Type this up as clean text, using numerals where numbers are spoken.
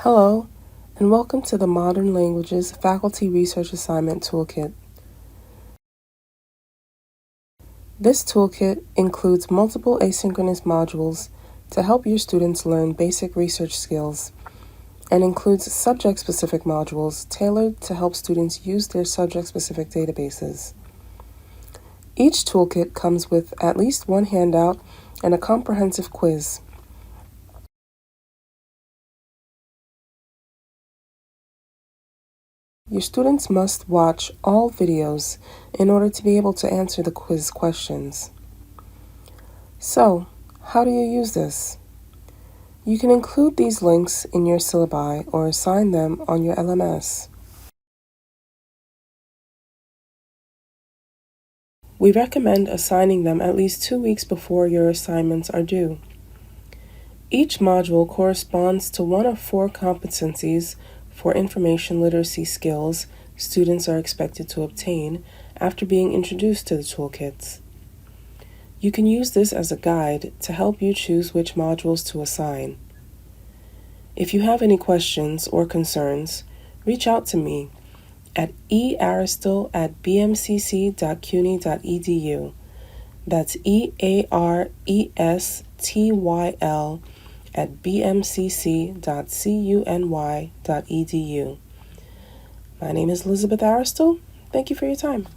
Hello, and welcome to the Modern Languages Faculty Research Assignment Toolkit. This toolkit includes multiple asynchronous modules to help your students learn basic research skills and includes subject-specific modules tailored to help students use their subject-specific databases. Each toolkit comes with at least one handout and a comprehensive quiz. Your students must watch all videos in order to be able to answer the quiz questions. So, how do you use this? You can include these links in your syllabi or assign them on your LMS. We recommend assigning them at least 2 weeks before your assignments are due. Each module corresponds to one of 4 competencies for information literacy skills students are expected to obtain after being introduced to the toolkits. You can use this as a guide to help you choose which modules to assign. If you have any questions or concerns, reach out to me at earestyl@bmcc.cuny.edu. That's earestyl@bmcc.cuny.edu. My name is Elizabeth Aristyl. Thank you for your time.